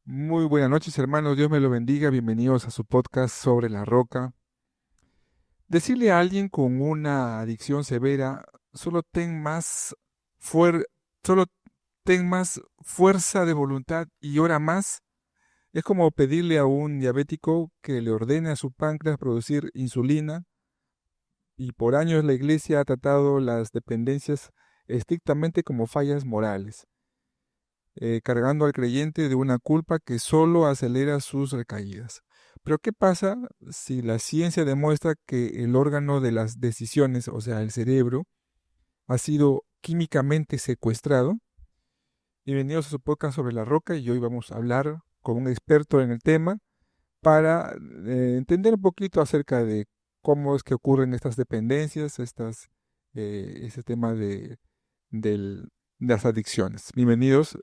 Muy buenas noches, hermanos. Dios me lo bendiga. Bienvenidos a su podcast sobre la roca. Decirle a alguien con una adicción severa, solo ten más fuer- solo ten más fuerza de voluntad y ora más, es como pedirle a un diabético que le ordene a su páncreas producir insulina, y por años la iglesia ha tratado las dependencias estrictamente como fallas morales, cargando al creyente de una culpa que solo acelera sus recaídas. Pero ¿qué pasa si la ciencia demuestra que el órgano de las decisiones, o sea, el cerebro, ha sido químicamente secuestrado? Bienvenidos a su podcast sobre la roca, y hoy vamos a hablar con un experto en el tema para entender un poquito acerca de cómo es que ocurren estas dependencias, ese tema del- de las adicciones. Bienvenidos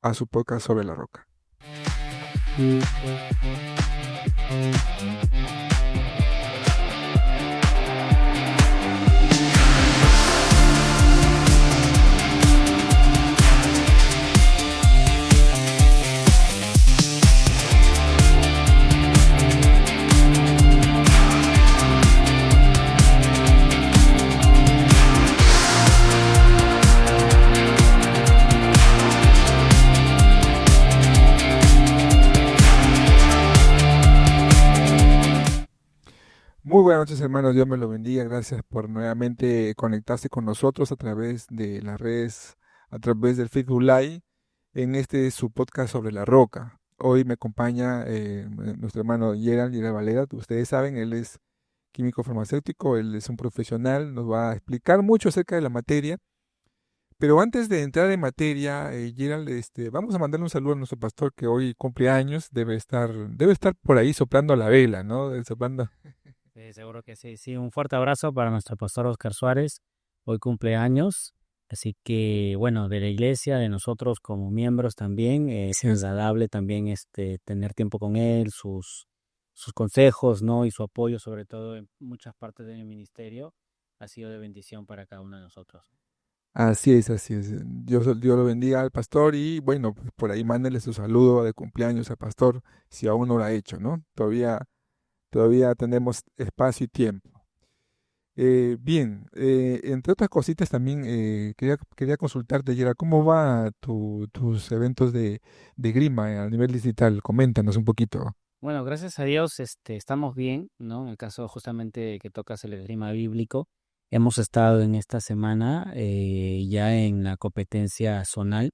a su podcast sobre la roca. Muy buenas noches, hermanos. Dios me lo bendiga. Gracias por nuevamente conectarse con nosotros a través de las redes, a través del Facebook Live, en su podcast sobre la roca. Hoy me acompaña nuestro hermano Gerald Valera. Ustedes saben, él es químico farmacéutico, él es un profesional, nos va a explicar mucho acerca de la materia. Pero antes de entrar en materia, Gerald, vamos a mandarle un saludo a nuestro pastor que hoy cumple años, debe estar por ahí soplando la vela, ¿no? Soplando. Sí, seguro que sí. Sí, un fuerte abrazo para nuestro pastor Oscar Suárez. Hoy cumple años. Así que, bueno, de la iglesia, de nosotros como miembros también, es agradable también tener tiempo con él, sus consejos, ¿no? Y su apoyo, sobre todo en muchas partes del ministerio, ha sido de bendición para cada uno de nosotros. Así es, así es. Dios lo bendiga al pastor, y bueno, pues por ahí mándele su saludo de cumpleaños al pastor si aún no lo ha hecho, ¿no? Todavía tenemos espacio y tiempo. Bien, entre otras cositas también quería consultarte, Yera, ¿cómo va tus eventos de Grima a nivel digital? Coméntanos un poquito. Bueno, gracias a Dios, estamos bien, ¿no? En el caso justamente que tocas el esgrima bíblico, hemos estado en esta semana ya en la competencia zonal,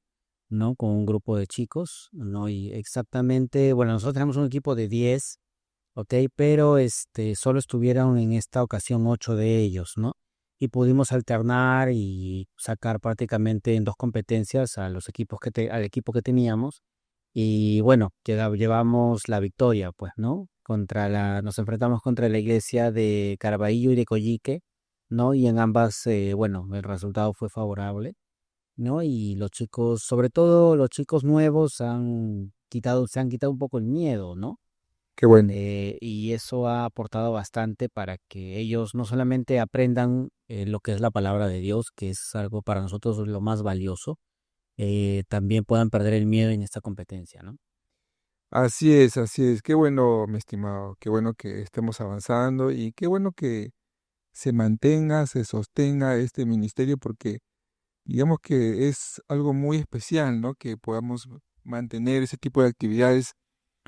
¿no? Con un grupo de chicos, ¿no? Y exactamente, bueno, nosotros tenemos un equipo de 10, ¿ok? Pero solo estuvieron en esta ocasión 8 de ellos, ¿no? Y pudimos alternar y sacar prácticamente en dos competencias a los equipos al equipo que teníamos. Y bueno, llevamos la victoria, pues, ¿no? Nos enfrentamos contra la iglesia de Caraballo y de Coyique, ¿no? Y en ambas, bueno, el resultado fue favorable, ¿no? Y los chicos, sobre todo los chicos nuevos, se han quitado un poco el miedo, ¿no? Qué bueno. Y eso ha aportado bastante para que ellos no solamente aprendan lo que es la palabra de Dios, que es algo para nosotros lo más valioso, también puedan perder el miedo en esta competencia, ¿no? Así es, así es. Qué bueno, mi estimado. Qué bueno que estemos avanzando, y qué bueno que se mantenga, se sostenga este ministerio, porque digamos que es algo muy especial, ¿no? Que podamos mantener ese tipo de actividades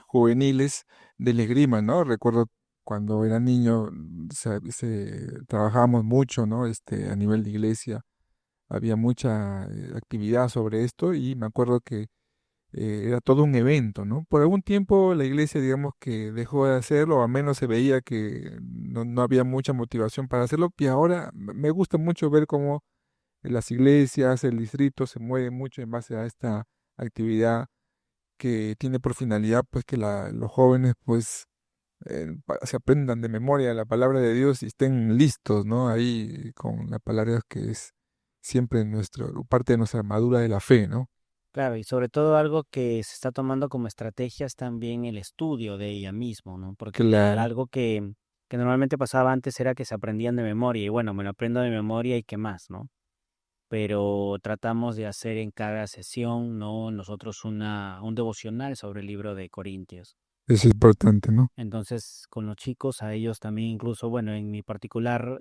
juveniles del esgrima, ¿no? Recuerdo cuando era niño, trabajábamos mucho, ¿no? A nivel de iglesia había mucha actividad sobre esto, y me acuerdo que era todo un evento, ¿no? Por algún tiempo la iglesia, digamos que dejó de hacerlo, o al menos se veía que no había mucha motivación para hacerlo, y ahora me gusta mucho ver cómo las iglesias, el distrito se mueve mucho en base a esta actividad que tiene por finalidad, pues, que los jóvenes, pues, se aprendan de memoria la palabra de Dios y estén listos, ¿no? Ahí con la palabra que es siempre parte de nuestra armadura de la fe, ¿no? Claro, y sobre todo algo que se está tomando como estrategia es también el estudio de ella mismo, ¿no? Porque Claro. algo que que normalmente pasaba antes era que se aprendían de memoria y bueno, me lo aprendo de memoria y qué más, ¿no? Pero tratamos de hacer en cada sesión, ¿no? Nosotros un devocional sobre el libro de Corintios. Eso es importante, ¿no? Entonces, con los chicos, a ellos también, incluso, bueno, en mi particular,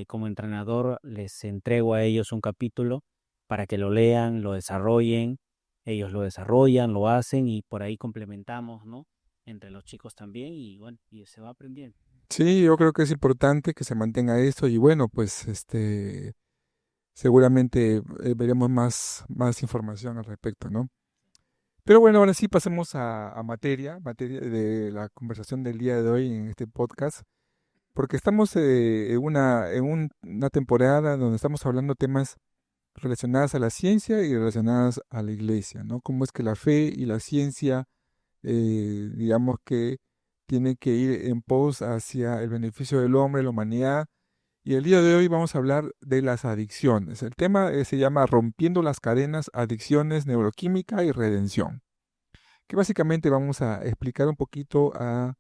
como entrenador, les entrego a ellos un capítulo para que lo lean, lo desarrollen, ellos lo desarrollan, lo hacen y por ahí complementamos, ¿no? Entre los chicos también y bueno, y se va aprendiendo. Sí, yo creo que es importante que se mantenga esto y bueno, pues seguramente veremos más información al respecto, ¿no? Pero bueno, ahora sí pasemos a materia de la conversación del día de hoy en este podcast, porque estamos una temporada donde estamos hablando temas relacionados a la ciencia y relacionadas a la iglesia, ¿no? Cómo es que la fe y la ciencia, digamos que tienen que ir en pos hacia el beneficio del hombre, la humanidad. Y el día de hoy vamos a hablar de las adicciones. El tema se llama Rompiendo las cadenas, adicciones, neuroquímica y redención, que básicamente vamos a explicar un poquito a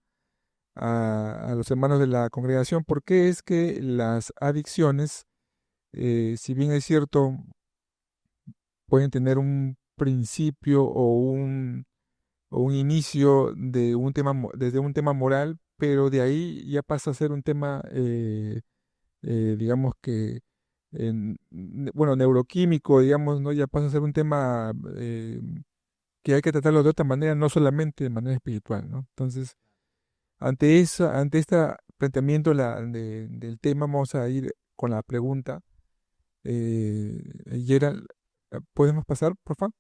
los hermanos de la congregación por qué es que las adicciones, si bien es cierto, pueden tener un principio o un inicio de un tema, desde un tema moral, pero de ahí ya pasa a ser un tema, digamos que, bueno, neuroquímico, digamos, ¿no? Ya pasa a ser un tema que hay que tratarlo de otra manera, no solamente de manera espiritual, ¿no? Entonces, ante este planteamiento del tema, vamos a ir con la pregunta. Gerald, ¿podemos pasar, por favor?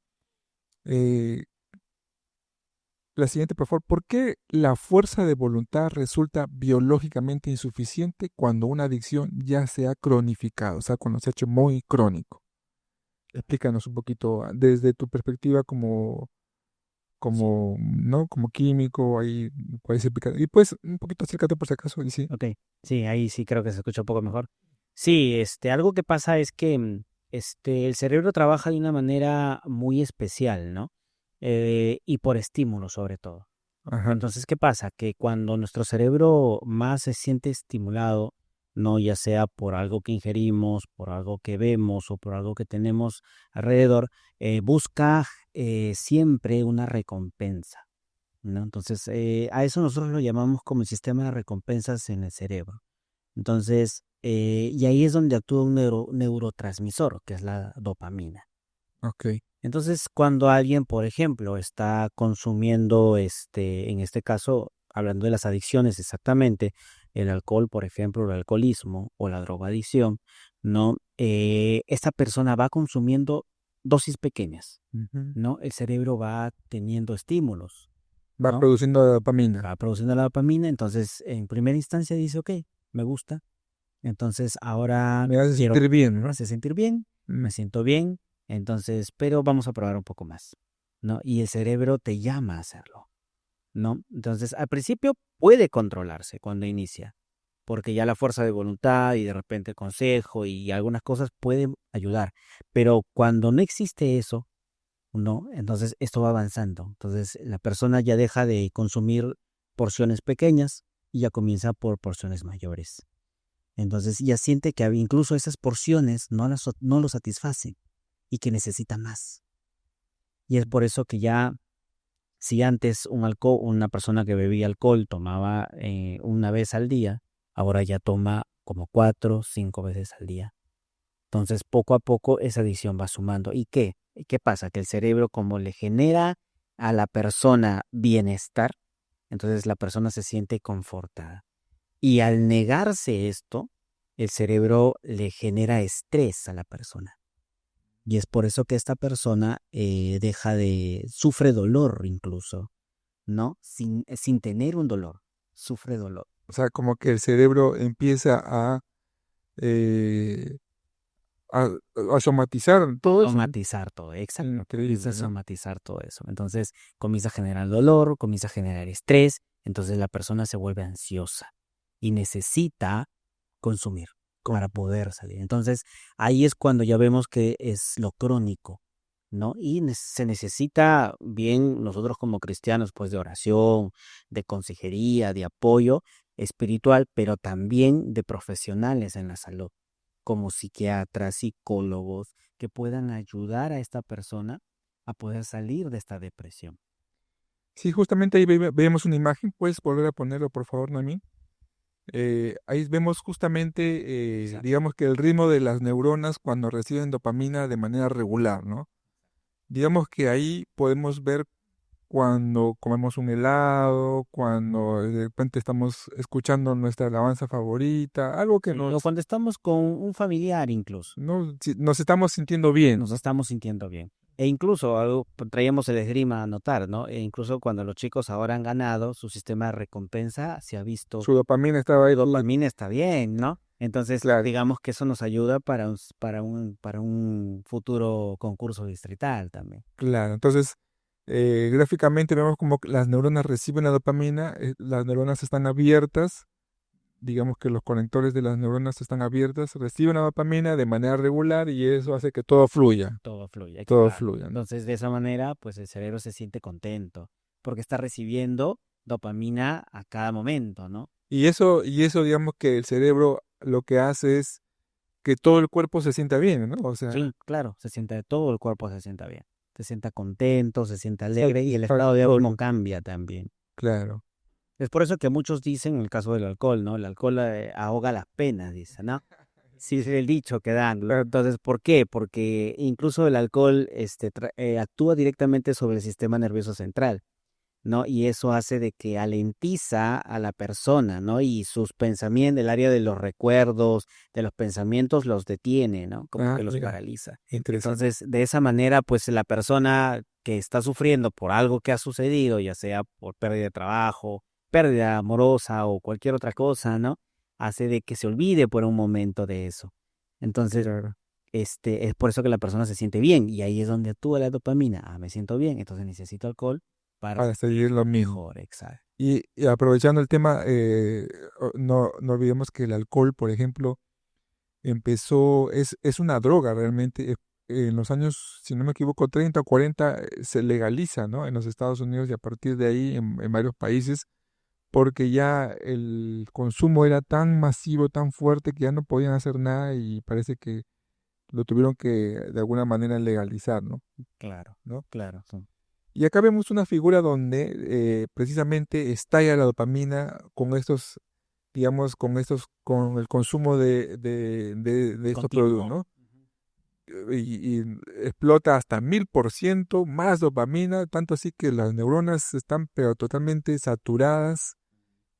Eh, la siguiente, por favor. ¿Por qué la fuerza de voluntad resulta biológicamente insuficiente cuando una adicción ya se ha cronificado, o sea, cuando se ha hecho muy crónico? Explícanos un poquito desde tu perspectiva Sí. ¿no? Como químico, ahí puedes explicar. Y pues un poquito acércate por si acaso, y sí. Ok, sí, ahí sí creo que se escucha un poco mejor. Sí, algo que pasa es que el cerebro trabaja de una manera muy especial, ¿no? Y por estímulo sobre todo. Ajá. Entonces, ¿qué pasa? Que cuando nuestro cerebro más se siente estimulado, no ya sea por algo que ingerimos, por algo que vemos o por algo que tenemos alrededor, busca siempre una recompensa, ¿no? Entonces, a eso nosotros lo llamamos como el sistema de recompensas en el cerebro. Entonces, y ahí es donde actúa un neurotransmisor, que es la dopamina. Ok. Entonces, cuando alguien, por ejemplo, está consumiendo, en este caso, hablando de las adicciones exactamente, el alcohol, por ejemplo, el alcoholismo o la drogadicción, ¿no? Esta persona va consumiendo dosis pequeñas, Ujú. ¿no? El cerebro va teniendo estímulos, Va ¿no? produciendo dopamina. Va produciendo la dopamina, entonces, en primera instancia dice, ok, me gusta, entonces ahora Me hace quiero, sentir bien, me ¿no? hace sentir bien, me Mm. siento bien, entonces, pero vamos a probar un poco más, ¿no? Y el cerebro te llama a hacerlo, ¿no? Entonces, al principio puede controlarse cuando inicia, porque ya la fuerza de voluntad y de repente el consejo y algunas cosas pueden ayudar, pero cuando no existe eso, ¿no? Entonces esto va avanzando, entonces la persona ya deja de consumir porciones pequeñas y ya comienza por porciones mayores. Entonces ya siente que incluso esas porciones no lo satisfacen y que necesita más. Y es por eso que ya, si antes una persona que bebía alcohol tomaba una vez al día, ahora ya toma como 4, 5 veces al día. Entonces poco a poco esa adicción va sumando. ¿Y qué? ¿Qué pasa? Que el cerebro como le genera a la persona bienestar, entonces la persona se siente confortada. Y al negarse esto, el cerebro le genera estrés a la persona. Y es por eso que esta persona sufre dolor incluso, ¿no? Sin tener un dolor, sufre dolor. O sea, como que el cerebro empieza eh, a, a somatizar todo eso, ¿no? Somatizar todo, exacto. Comienza a Increíble, ¿no? somatizar todo eso. Entonces comienza a generar dolor, comienza a generar estrés, entonces la persona se vuelve ansiosa y necesita consumir para poder salir. Entonces, ahí es cuando ya vemos que es lo crónico, ¿no? Y se necesita bien nosotros como cristianos, pues de oración, de consejería, de apoyo, espiritual, pero también de profesionales en la salud, como psiquiatras, psicólogos, que puedan ayudar a esta persona a poder salir de esta depresión. Sí, justamente ahí vemos una imagen. ¿Puedes volver a ponerlo, por favor, Noemí? Ahí vemos justamente, Exacto. digamos que el ritmo de las neuronas cuando reciben dopamina de manera regular, ¿no? Digamos que ahí podemos ver cuando comemos un helado, cuando de repente estamos escuchando nuestra alabanza favorita, algo que Sí, o cuando estamos con un familiar incluso. nos estamos sintiendo bien. Nos estamos sintiendo bien. E incluso algo traíamos el esgrima a notar, ¿no? E incluso cuando los chicos ahora han ganado, su sistema de recompensa se ha visto, Su dopamina estaba su ahí, dopamina está bien, ¿no? Entonces, claro, digamos que eso nos ayuda para un futuro concurso distrital también. claro. Entonces, gráficamente vemos como que las neuronas reciben la dopamina, las neuronas están abiertas, digamos que los conectores de las neuronas están abiertas, reciben la dopamina de manera regular y eso hace que Todo fluye, todo claro. fluya, ¿no? Entonces, de esa manera, pues el cerebro se siente contento porque está recibiendo dopamina a cada momento, ¿no? Y eso, digamos que el cerebro lo que hace es que todo el cuerpo se sienta bien, ¿no? O sea, Sí, claro, se siente, todo el cuerpo se sienta bien, se sienta contento, se siente alegre y el estado de ánimo satisfactorio, cambia también. claro. Es por eso que muchos dicen, en el caso del alcohol, ¿no? El alcohol ahoga las penas, dicen, ¿no? Sí, es el dicho que dan. Entonces, ¿por qué? Porque incluso el alcohol actúa directamente sobre el sistema nervioso central, ¿no? Y eso hace de que alentiza a la persona, ¿no? Y sus pensamientos, el área de los recuerdos, de los pensamientos, los detiene, ¿no? Como Ah, que los mira, paraliza. interesante. Entonces, de esa manera, pues la persona que está sufriendo por algo que ha sucedido, ya sea por pérdida de trabajo, pérdida amorosa o cualquier otra cosa, ¿no? Hace de que se olvide por un momento de eso. Entonces, Claro. es por eso que la persona se siente bien y ahí es donde actúa la dopamina. Ah, me siento bien, entonces necesito alcohol para Para seguir sentirme lo mismo. mejor, exacto. Y aprovechando el tema, no olvidemos que el alcohol, por ejemplo, es una droga realmente. En los años, si no me equivoco, 30 o 40, se legaliza, ¿no? En los Estados Unidos y a partir de ahí en varios países, porque ya el consumo era tan masivo, tan fuerte que ya no podían hacer nada y parece que lo tuvieron que de alguna manera legalizar, ¿no? Claro, ¿No? claro. Y acá vemos una figura donde precisamente estalla la dopamina con estos, digamos, con el consumo de estos productos, Continuo. ¿no? Y explota hasta 1000% más dopamina, tanto así que las neuronas están pero totalmente saturadas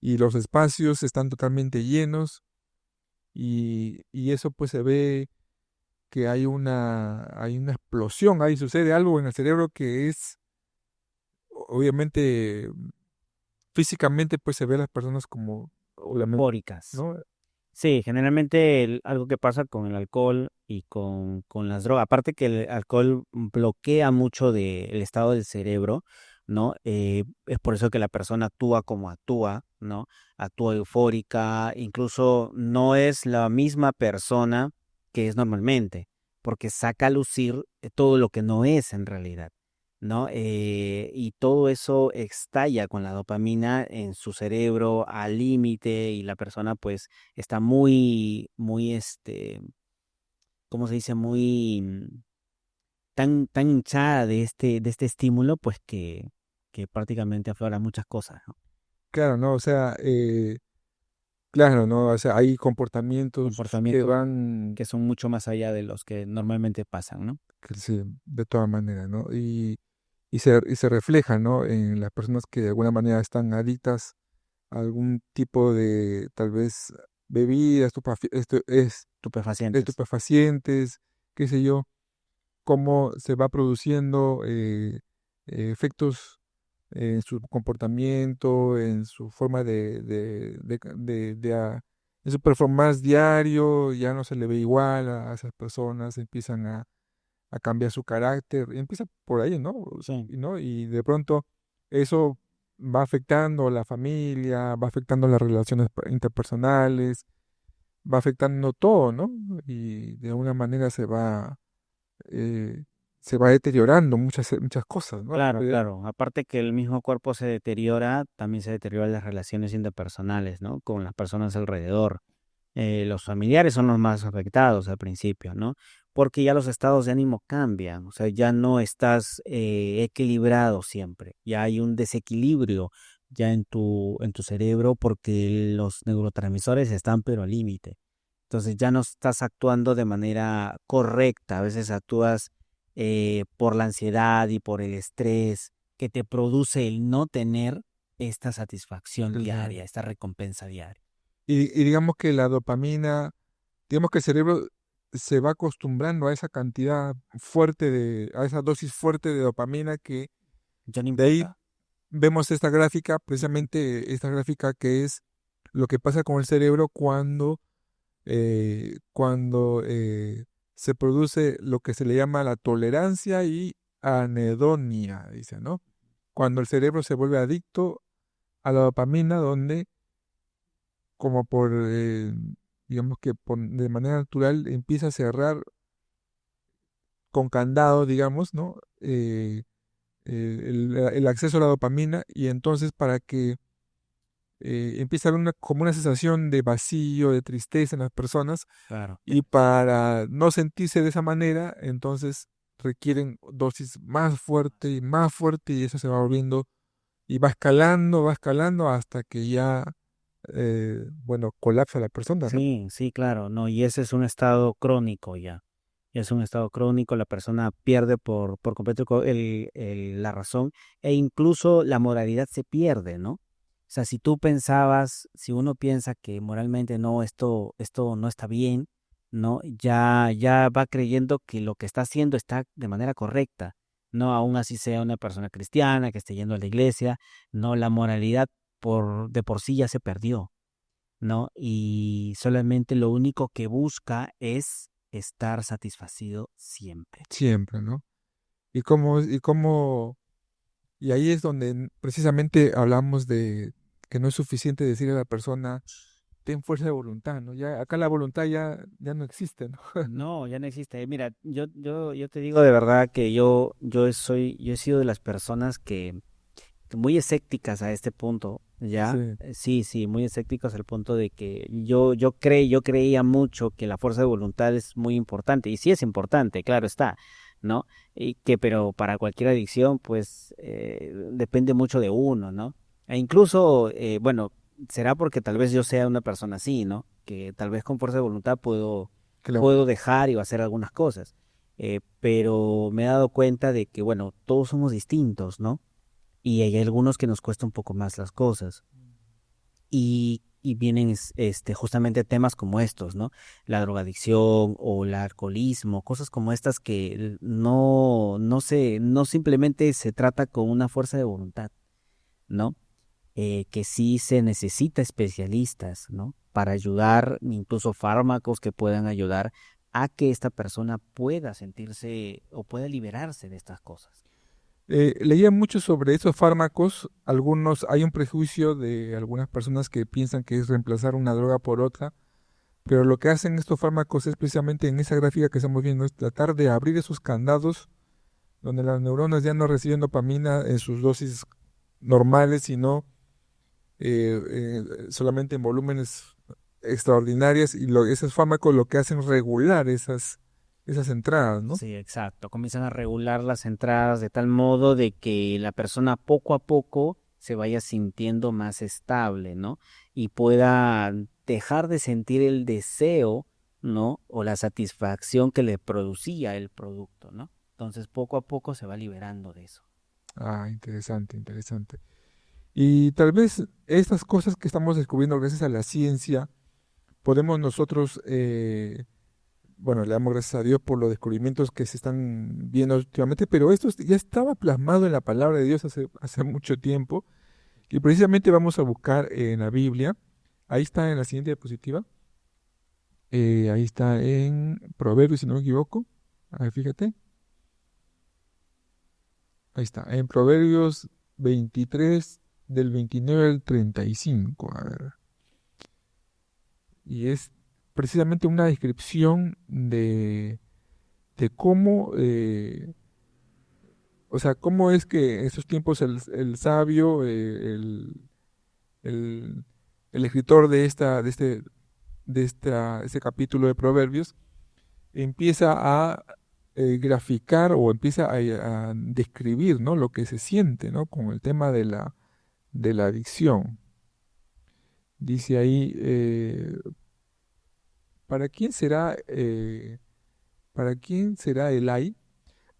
y los espacios están totalmente llenos y eso pues se ve que hay una explosión, ahí sucede algo en el cerebro que es, obviamente, físicamente pues se ve a las personas como, obviamente, Eufóricas. ¿no? Sí, generalmente algo que pasa con el alcohol y con las drogas, aparte que el alcohol bloquea mucho del estado del cerebro, ¿no? Es por eso que la persona actúa como actúa, ¿no? Actúa eufórica, incluso no es la misma persona que es normalmente, porque saca a lucir todo lo que no es en realidad, ¿no? Y todo eso estalla con la dopamina en su cerebro al límite y la persona pues está muy, ¿cómo se dice? Muy tan hinchada de este estímulo, pues que prácticamente aflora muchas cosas, ¿no? Claro, ¿no? O sea, claro, ¿no? O sea, hay comportamientos que Comportamientos van, que son mucho más allá de los que normalmente pasan, ¿no? que sí, de todas maneras, ¿no? Y se refleja, ¿no? En las personas que de alguna manera están adictas a algún tipo de, tal vez, bebida, Estupefacientes. estupefacientes, qué sé yo, cómo se va produciendo efectos en su comportamiento, en su forma en su performance diario, ya no se le ve igual a esas personas, empiezan a cambiar su carácter, y empieza por ahí, ¿no? Sí, ¿No? Y de pronto eso va afectando a la familia, va afectando las relaciones interpersonales, va afectando todo, ¿no? Y de alguna manera eh, se va deteriorando muchas cosas, ¿no? Claro, claro. Aparte que el mismo cuerpo se deteriora, también se deterioran las relaciones interpersonales, ¿no? Con las personas alrededor. Los familiares son los más afectados al principio, ¿no? Porque ya los estados de ánimo cambian, o sea, ya no estás equilibrado siempre, ya hay un desequilibrio ya en tu cerebro porque los neurotransmisores están pero al límite. Entonces ya no estás actuando de manera correcta, a veces actúas por la ansiedad y por el estrés que te produce el no tener esta satisfacción Claro. diaria, esta recompensa diaria. Y digamos que la dopamina, digamos que el cerebro se va acostumbrando a esa cantidad fuerte a esa dosis fuerte de dopamina que Ya no de ahí importa. vemos esta gráfica, precisamente esta gráfica que es lo que pasa con el cerebro cuando se produce lo que se le llama la tolerancia y anedonia, dice, ¿no? Cuando el cerebro se vuelve adicto a la dopamina, donde como digamos que de manera natural empieza a cerrar con candado, digamos, ¿no? El acceso a la dopamina y entonces para que empieza a haber como una sensación de vacío, de tristeza en las personas Claro. y para no sentirse de esa manera, entonces requieren dosis más fuerte y eso se va volviendo y va escalando hasta que ya, bueno, colapsa la persona, ¿no? Sí, sí, claro, no, y ese es un estado crónico ya. Ya es un estado crónico, la persona pierde por completo la razón e incluso la moralidad se pierde, ¿no? O sea, si tú pensabas, si uno piensa que moralmente no, esto no está bien, ¿no? Ya va creyendo que lo que está haciendo está de manera correcta, ¿no? Aún así sea una persona cristiana que esté yendo a la iglesia, no, la moralidad de por sí ya se perdió, ¿no? Y solamente lo único que busca es estar satisfacido siempre. Siempre, ¿no? Y ahí es donde precisamente hablamos de que no es suficiente decirle a la persona, ten fuerza de voluntad, ¿no? Ya, acá la voluntad ya no existe, ¿no? No, ya no existe. Mira, yo te digo de verdad que yo he sido de las personas que muy escépticas a este punto, ¿ya? Sí. Sí, sí, muy escépticos al punto de que yo creía mucho que la fuerza de voluntad es muy importante, y sí es importante, claro está, ¿no? Pero para cualquier adicción, pues, depende mucho de uno, ¿no? E incluso, bueno, será porque tal vez yo sea una persona así, ¿no? Que tal vez con fuerza de voluntad Que la- puedo dejar y hacer algunas cosas. Pero me he dado cuenta de que, bueno, todos somos distintos, ¿no? Y hay algunos que nos cuesta un poco más las cosas. Y vienen justamente temas como estos, ¿no? La drogadicción o el alcoholismo, cosas como estas que no simplemente se trata con una fuerza de voluntad, ¿no? Que sí se necesita especialistas, ¿no? Para ayudar, incluso fármacos que puedan ayudar a que esta persona pueda sentirse o pueda liberarse de estas cosas. Leía mucho sobre esos fármacos. Hay un prejuicio de algunas personas que piensan que es reemplazar una droga por otra, pero lo que hacen estos fármacos es precisamente en esa gráfica que estamos viendo, es tratar de abrir esos candados donde las neuronas ya no reciben dopamina en sus dosis normales, sino solamente en volúmenes extraordinarias y esos fármacos lo que hacen es regular esas entradas, ¿no? Sí, exacto. Comienzan a regular las entradas de tal modo de que la persona poco a poco se vaya sintiendo más estable, ¿no? Y pueda dejar de sentir el deseo, ¿no? O la satisfacción que le producía el producto, ¿no? Entonces poco a poco se va liberando de eso. Ah, interesante, interesante. Y tal vez estas cosas que estamos descubriendo gracias a la ciencia, podemos nosotros, bueno, le damos gracias a Dios por los descubrimientos que se están viendo últimamente, pero esto ya estaba plasmado en la palabra de Dios hace mucho tiempo. Y precisamente vamos a buscar en la Biblia. Ahí está en la siguiente diapositiva. Ahí está en Proverbios, si no me equivoco. A ver, fíjate. Ahí está. En Proverbios 23, del 29 al 35. A ver. Y es precisamente una descripción de cómo, O sea, ¿cómo es que en estos tiempos el sabio, el, el escritor este capítulo de Proverbios, empieza a graficar o empieza a describir, ¿no? Lo que se siente, ¿no? Con el tema de la adicción. Dice ahí, ¿para quién será, para quién será el ay?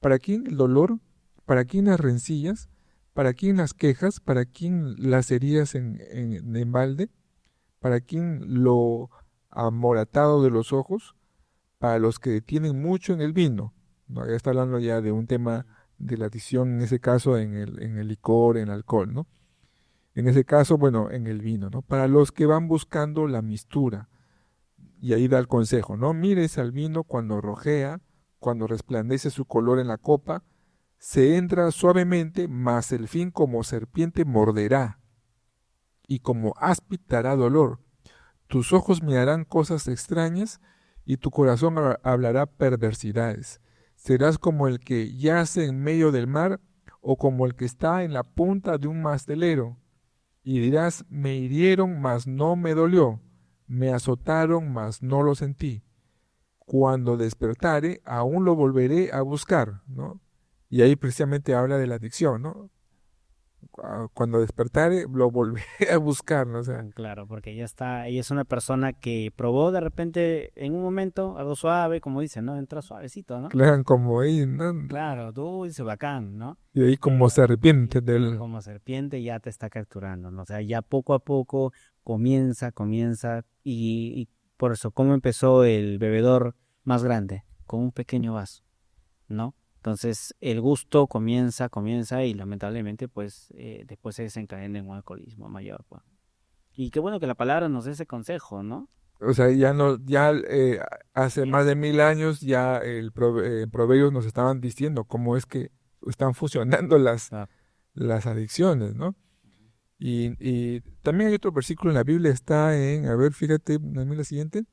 ¿Para quién el dolor? ¿Para quién las rencillas? ¿Para quién las quejas? ¿Para quién las heridas en balde? ¿Para quién lo amoratado de los ojos? Para los que tienen mucho en el vino. ¿No? Ya está hablando ya de un tema de la adicción, en ese caso en el licor, en el alcohol, ¿no? En ese caso, bueno, en el vino, ¿no? Para los que van buscando la mistura. Y ahí da el consejo, no mires al vino cuando rojea, cuando resplandece su color en la copa, se entra suavemente, mas el fin como serpiente morderá, y como áspid dará dolor. Tus ojos mirarán cosas extrañas, y tu corazón hablará perversidades. Serás como el que yace en medio del mar, o como el que está en la punta de un mastelero, y dirás, me hirieron, mas no me dolió, me azotaron, mas no lo sentí. Cuando despertare, aún lo volveré a buscar, ¿no? Y ahí precisamente habla de la adicción, ¿no? Cuando despertare, lo volveré a buscar, ¿no? O sea, Claro, porque ella es una persona que probó de repente en un momento algo suave, como dicen, ¿no? Entra suavecito, ¿no? claro, como ahí, ¿no? Claro, dulce, bacán, ¿no? Y ahí como se Pero arrepiente y del... como serpiente ya te está capturando, ¿no? O sea, ya poco a poco comienza, y por eso, ¿cómo empezó el bebedor más grande? Con un pequeño vaso, ¿no? Entonces, el gusto comienza y lamentablemente, pues, después se desencadena en un alcoholismo mayor, pues. Y qué bueno que la palabra nos dé ese consejo, ¿no? O sea, ya no, ya hace más de 1000 años ya Proverbios nos estaban diciendo cómo es que están funcionando Ah, las adicciones, ¿no? Y también hay otro versículo en la Biblia, está en, a ver, fíjate, la siguiente,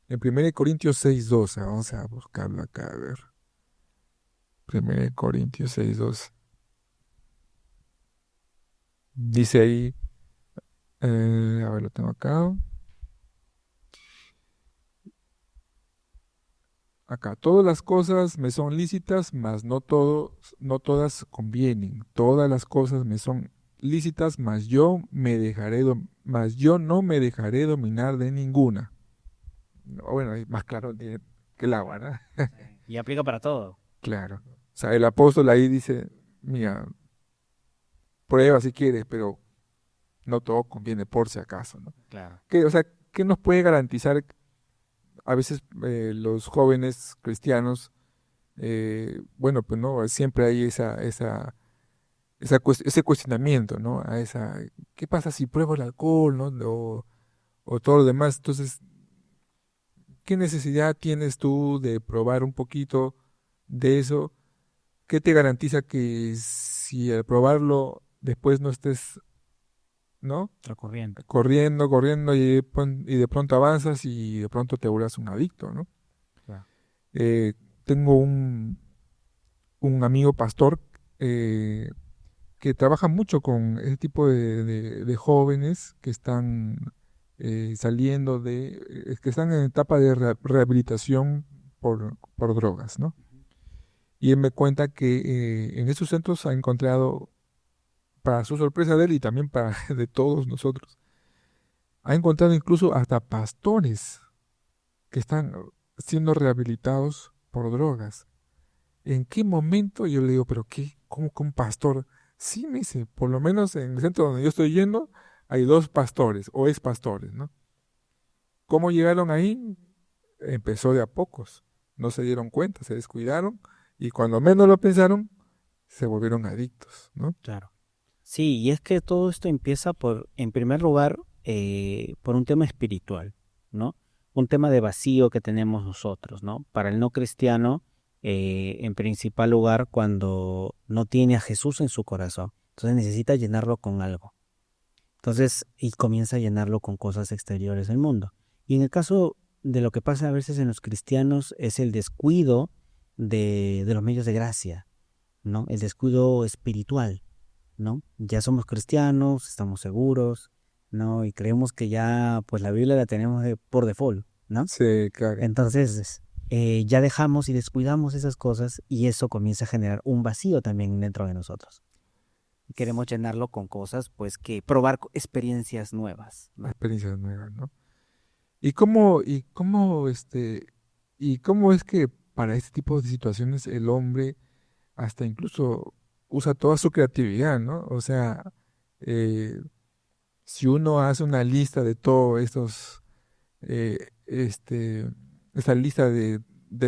en 1 Corintios 6:12, vamos a buscarlo acá, a ver, 1 Corintios 6:12, dice ahí, a ver, lo tengo acá, todas las cosas me son lícitas, mas no todas convienen, todas las cosas me son lícitas, mas yo no me dejaré dominar de ninguna. No, bueno, es más claro que el agua, ¿no? y aplica para todo. Claro. O sea, el apóstol ahí dice, mira, prueba si quieres, pero no todo conviene por si acaso, ¿no? Claro. O sea, ¿qué nos puede garantizar a veces los jóvenes cristianos? Bueno, pues no, siempre hay ese cuestionamiento, ¿no? ¿Qué pasa si pruebo el alcohol, ¿no? O todo lo demás. Entonces, ¿qué necesidad tienes tú de probar un poquito de eso? ¿Qué te garantiza que si al probarlo después no estés, ¿no? Recorriendo. Corriendo y de pronto avanzas y de pronto te vuelvas un adicto, ¿no? Claro. Eh, tengo un amigo pastor que trabaja mucho con ese tipo de jóvenes que están saliendo que están en etapa de rehabilitación por drogas, ¿no? Y él me cuenta que en esos centros ha encontrado, para su sorpresa de él y también para de todos nosotros, ha encontrado incluso hasta pastores que están siendo rehabilitados por drogas. ¿En qué momento? Yo le digo, ¿pero qué? ¿Cómo que un pastor? Sí, me dice, por lo menos en el centro donde yo estoy yendo, hay dos pastores o ex pastores, ¿no? ¿Cómo llegaron ahí? Empezó de a pocos. No se dieron cuenta, se descuidaron y cuando menos lo pensaron, se volvieron adictos, ¿no? Claro. Sí, y es que todo esto empieza en primer lugar, por un tema espiritual, ¿no? Un tema de vacío que tenemos nosotros, ¿no? Para el no cristiano, en principal lugar, cuando no tiene a Jesús en su corazón, entonces necesita llenarlo con algo. Entonces, y comienza a llenarlo con cosas exteriores del mundo. Y en el caso de lo que pasa a veces en los cristianos es el descuido de los medios de gracia, ¿no? El descuido espiritual, ¿no? Ya somos cristianos, estamos seguros, ¿no? Y creemos que ya, pues la Biblia la tenemos por default, ¿no? Sí, claro. Entonces, ya dejamos y descuidamos esas cosas y eso comienza a generar un vacío también dentro de nosotros. Y queremos llenarlo con cosas, pues, que probar experiencias nuevas, ¿no? Experiencias nuevas, ¿no? ¿Y cómo es que para este tipo de situaciones el hombre hasta incluso usa toda su creatividad, ¿no? O sea, eh, si uno hace una lista de todos estos, esta lista de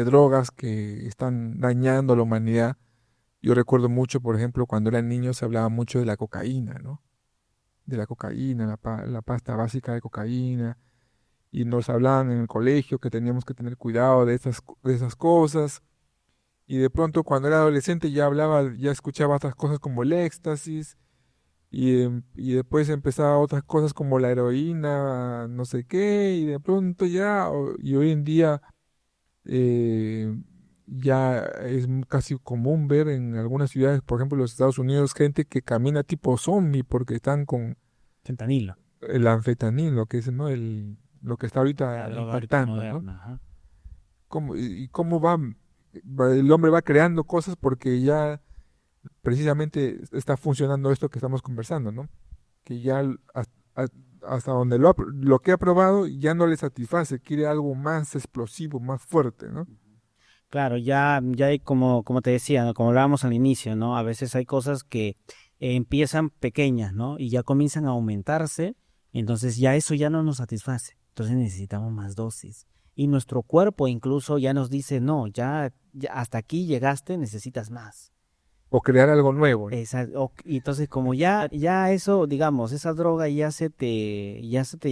drogas que están dañando a la humanidad, yo recuerdo mucho, por ejemplo, cuando era niño se hablaba mucho de la cocaína, ¿no? De la cocaína, la pasta básica de cocaína, y nos hablaban en el colegio que teníamos que tener cuidado de esas cosas. Y de pronto cuando era adolescente ya escuchaba otras cosas como el éxtasis y después empezaba otras cosas como la heroína, no sé qué, y de pronto y hoy en día eh, ya es casi común ver en algunas ciudades, por ejemplo, en los Estados Unidos, gente que camina tipo zombie porque están con Fentanilo, el anfetanil, lo que es, ¿no? Lo que está la ahorita droga ahorita impactando, ¿no? moderna, ajá. ¿Cómo el hombre va creando cosas porque ya precisamente está funcionando esto que estamos conversando, ¿no? Que ya hasta donde lo que ha probado ya no le satisface, quiere algo más explosivo, más fuerte, ¿no? Claro, ya hay como te decía, ¿no? Como hablábamos al inicio, ¿no? A veces hay cosas que empiezan pequeñas, ¿no? Y ya comienzan a aumentarse, entonces ya eso ya no nos satisface. Entonces necesitamos más dosis. Y nuestro cuerpo incluso ya nos dice, no, ya hasta aquí llegaste, necesitas más. O crear algo nuevo, ¿no? Y entonces como ya eso, digamos, esa droga ya se te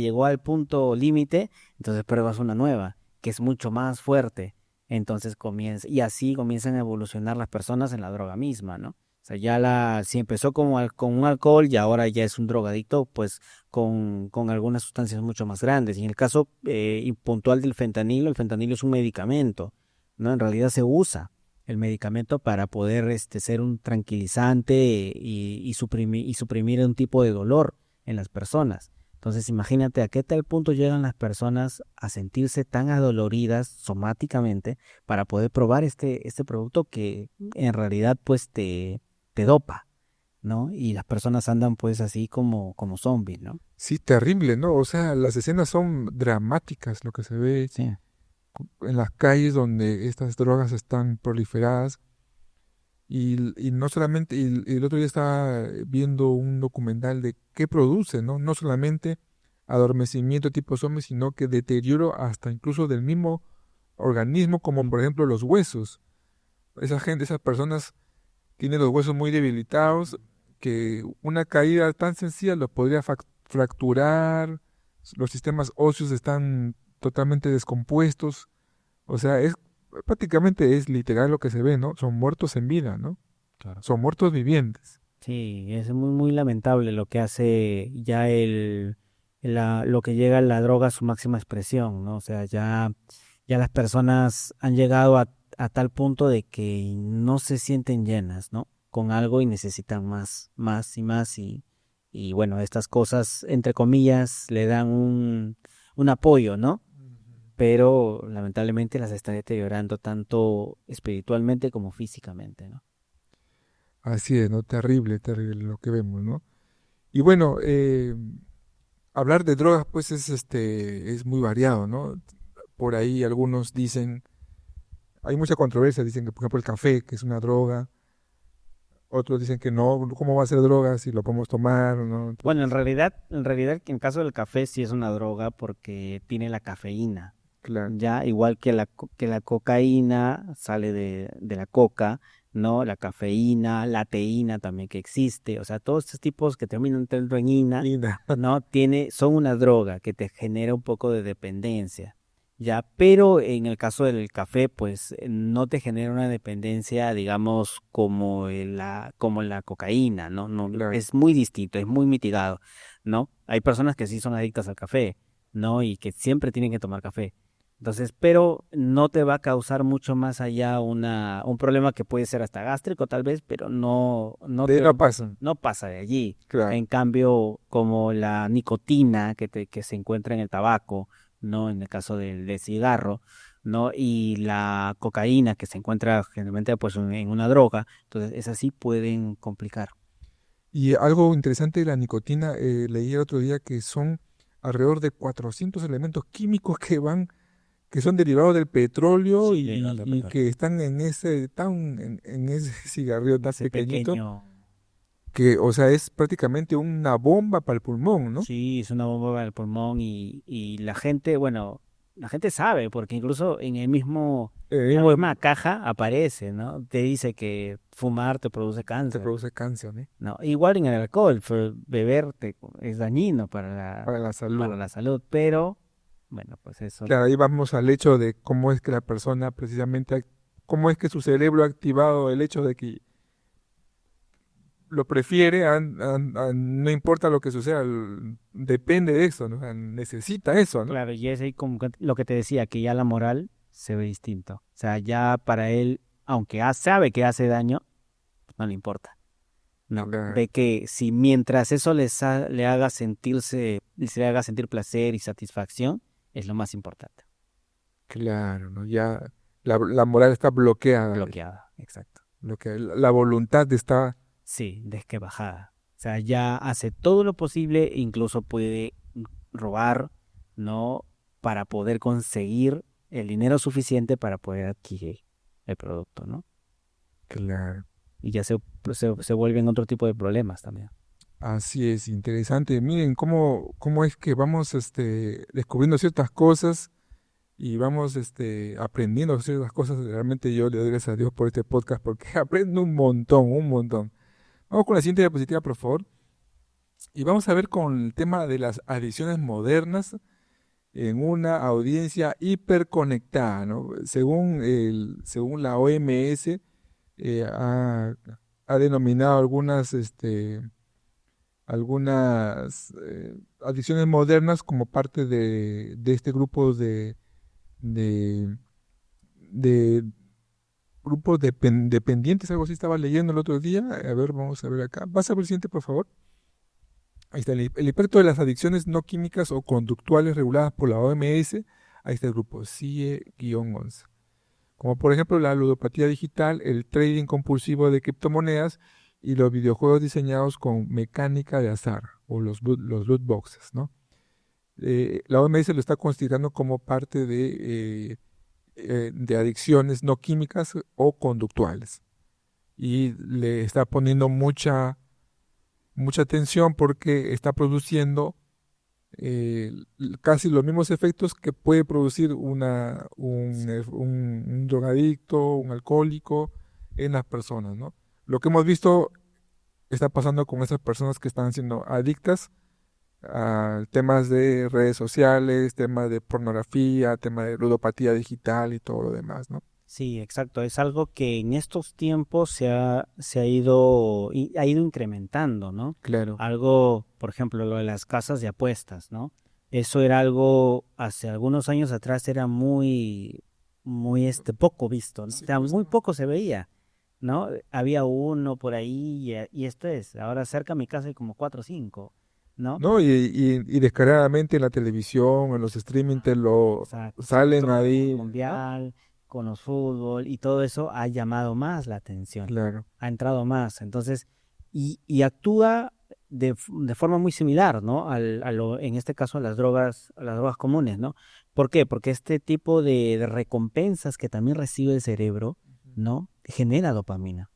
llegó al punto límite, entonces pruebas una nueva, que es mucho más fuerte. Entonces y así comienzan a evolucionar las personas en la droga misma, ¿no? O sea, si empezó con un alcohol y ahora ya es un drogadicto, pues con algunas sustancias mucho más grandes. Y en el caso y puntual del fentanilo, el fentanilo es un medicamento, ¿no? En realidad se usa el medicamento para poder ser un tranquilizante y suprimir un tipo de dolor en las personas. Entonces, imagínate a qué tal punto llegan las personas a sentirse tan adoloridas somáticamente para poder probar este producto que en realidad pues te dopa, ¿no? Y las personas andan pues así como zombies, ¿no? Sí, terrible, ¿no? O sea, las escenas son dramáticas, lo que se ve Sí. en las calles donde estas drogas están proliferadas. Y no solamente, y el otro día estaba viendo un documental de qué produce, ¿no? No solamente adormecimiento tipo zombie, sino que deterioro hasta incluso del mismo organismo, como Mm. por ejemplo los huesos. Esa gente, esas personas tienen los huesos muy debilitados, que una caída tan sencilla los podría fracturar, los sistemas óseos están totalmente descompuestos. O sea, prácticamente es literal lo que se ve, ¿no? Son muertos en vida, ¿no? Claro. Son muertos vivientes. Sí, es muy, muy lamentable lo que hace ya lo que llega la droga a su máxima expresión, ¿no? O sea, ya las personas han llegado a tal punto de que no se sienten llenas, ¿no? Con algo y necesitan más, más y más y bueno, estas cosas, entre comillas, le dan un apoyo, ¿no? Pero lamentablemente las está deteriorando tanto espiritualmente como físicamente, ¿no? Así es, ¿no? Terrible, terrible lo que vemos, ¿no? Y bueno, hablar de drogas, pues es muy variado, ¿no? Por ahí algunos dicen, hay mucha controversia, dicen que por ejemplo el café, que es una droga, otros dicen que no, ¿cómo va a ser droga si lo podemos tomar, ¿no? Bueno, en Entonces, realidad, en realidad, en caso del café sí es una droga porque tiene la cafeína. claro, Ya, igual que la cocaína sale de la coca, ¿no? La cafeína, la teína también que existe. O sea, todos estos tipos que terminan teniendo en ina, linda. ¿no? Son una droga que te genera un poco de dependencia. Ya, pero en el caso del café, pues no te genera una dependencia, digamos, como la cocaína, ¿no? No, Claro. es muy distinto, es muy mitigado, ¿no? Hay personas que sí son adictas al café, ¿no? Y que siempre tienen que tomar café. Entonces, pero no te va a causar mucho más allá un problema que puede ser hasta gástrico tal vez, pero De ahí no pasa. no pasa de allí. Claro. En cambio, como la nicotina que se encuentra en el tabaco, ¿no? En el caso del cigarro, ¿no? Y la cocaína que se encuentra generalmente pues en una droga, entonces esas sí pueden complicar. Y algo interesante de la nicotina, leí el otro día que son alrededor de 400 elementos químicos que son derivados del petróleo Sí, de alto y petróleo. que están en ese cigarrillo tan Ese pequeñito, pequeño. que, o sea, es prácticamente una bomba para el pulmón, ¿no? Sí, es una bomba para el pulmón y la gente, bueno, la gente sabe, porque incluso en la Mismo misma caja aparece, ¿no? Te dice que fumar te produce te cáncer, produce cáncer, ¿no? ¿no? Igual en el alcohol, beber es dañino Para la para salud. la salud, pero, bueno, pues eso, Claro, ahí vamos al hecho de cómo es que la persona precisamente, cómo es que su cerebro ha activado el hecho de que lo prefiere, no importa lo que suceda, depende de eso, ¿no? O sea, necesita eso, ¿no? claro, y es ahí como lo que te decía, que ya la moral se ve distinto. O sea, ya para él, aunque sabe que hace daño, no le importa. No, Claro, ve que si mientras eso le haga sentirse, se le haga sentir placer y satisfacción, es lo más importante. claro, ¿no? Ya la moral está bloqueada, Bloqueada, exacto. la voluntad está, Sí, que bajada. O sea, ya hace todo lo posible, incluso puede robar, ¿no? Para poder conseguir el dinero suficiente para poder adquirir el producto, ¿no? claro, Y ya se vuelven otro tipo de problemas también. así es, interesante. Miren cómo es que vamos descubriendo ciertas cosas y vamos aprendiendo ciertas cosas. Realmente yo le doy gracias a Dios por este podcast porque aprendo un montón, un montón. Vamos con la siguiente diapositiva, por favor. Y vamos a ver con el tema de las adicciones modernas en una audiencia hiperconectada, ¿no? Según la OMS, ha denominado algunas adicciones modernas como parte de este grupo de, de grupos dependientes, algo así estaba leyendo el otro día. A ver, vamos a ver acá. ¿Vas a ver el siguiente, por favor? Ahí está, el impacto de las adicciones no químicas o conductuales reguladas por la OMS. Ahí está el grupo CIE-11. Como por ejemplo la ludopatía digital, el trading compulsivo de criptomonedas y los videojuegos diseñados con mecánica de azar o los loot boxes, ¿no? La OMS lo está considerando como parte de adicciones no químicas o conductuales y le está poniendo mucha atención porque está produciendo casi los mismos efectos que puede producir un drogadicto, un alcohólico en las personas, ¿no? Lo que hemos visto está pasando con esas personas que están siendo adictas a temas de redes sociales, temas de pornografía, temas de ludopatía digital y todo lo demás, ¿no? Sí, exacto. Es algo que en estos tiempos se ha ido, ha ido incrementando, ¿no? Claro. Algo, por ejemplo, lo de las casas de apuestas, ¿no? Eso era algo, hace algunos años atrás era muy, poco visto, ¿no? O Sí, sea, pues muy no. poco se veía, ¿no? Había uno por ahí y esto es, ahora cerca de mi casa hay como cuatro o cinco, ¿no? ¿No? Y descaradamente en la televisión, en los streaming te lo Exacto. salen Todo el ahí, ¿no? mundial, con los fútbol y todo eso ha llamado más la atención, Claro. ha entrado más. Entonces, y actúa de forma muy similar, ¿no? En este caso, a las drogas comunes, ¿no? ¿Por qué? Porque este tipo de recompensas que también recibe el cerebro, Ujú. ¿no? Genera dopamina,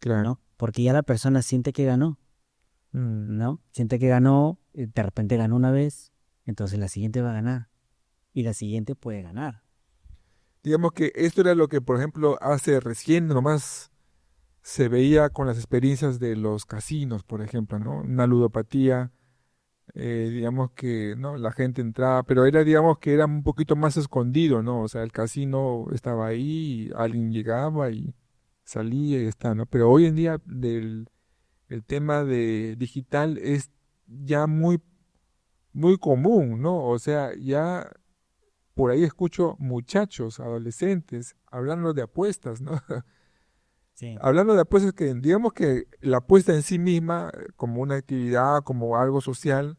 Claro. ¿no? Porque ya la persona siente que ganó, Mm. ¿no? Siente que ganó, de repente ganó una vez, entonces la siguiente va a ganar y la siguiente puede ganar. Digamos que esto era lo que, por ejemplo, hace recién nomás se veía con las experiencias de los casinos, por ejemplo, ¿no? Una ludopatía, digamos que, ¿no? La gente entraba, pero era, digamos que era un poquito más escondido, ¿no? O sea, el casino estaba ahí, alguien llegaba y salía y está, ¿no? Pero hoy en día el tema de digital es ya muy común, ¿no? O sea, ya por ahí escucho muchachos, adolescentes, hablando de apuestas, ¿no? Sí, Hablando de apuestas que digamos que la apuesta en sí misma, como una actividad, como algo social,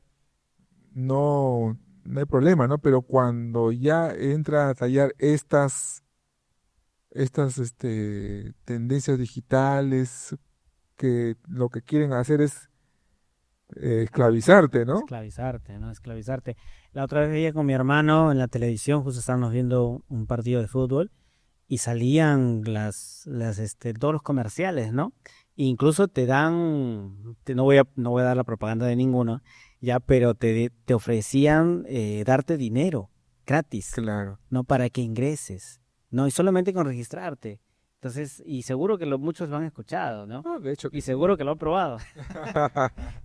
no hay problema, ¿no? Pero cuando ya entra a tallar estas tendencias digitales que lo que quieren hacer es esclavizarte, ¿no? esclavizarte, ¿no? Esclavizarte. La otra vez veía con mi hermano en la televisión, justo estábamos viendo un partido de fútbol y salían todos los comerciales, ¿no? E incluso te dan, no voy a dar la propaganda de ninguno, ya, pero te ofrecían darte dinero gratis, Claro. ¿no? Para que ingreses, ¿no? Y solamente con registrarte. Entonces, y seguro que muchos lo han escuchado, ¿no? No, de hecho que Y sí. seguro que lo han probado.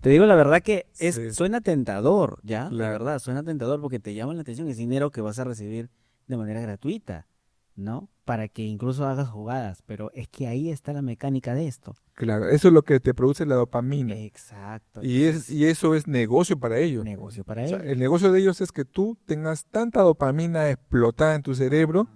Te digo la verdad que Sí, suena tentador, ¿ya? De claro. verdad, suena tentador porque te llama la atención, es dinero que vas a recibir de manera gratuita, ¿no? Para que incluso hagas jugadas, pero es que ahí está la mecánica de esto. Claro, eso es lo que te produce la dopamina. Exacto, Y entonces, eso es negocio para ellos. negocio para O sea, ellos. el negocio de ellos es que tú tengas tanta dopamina explotada en tu cerebro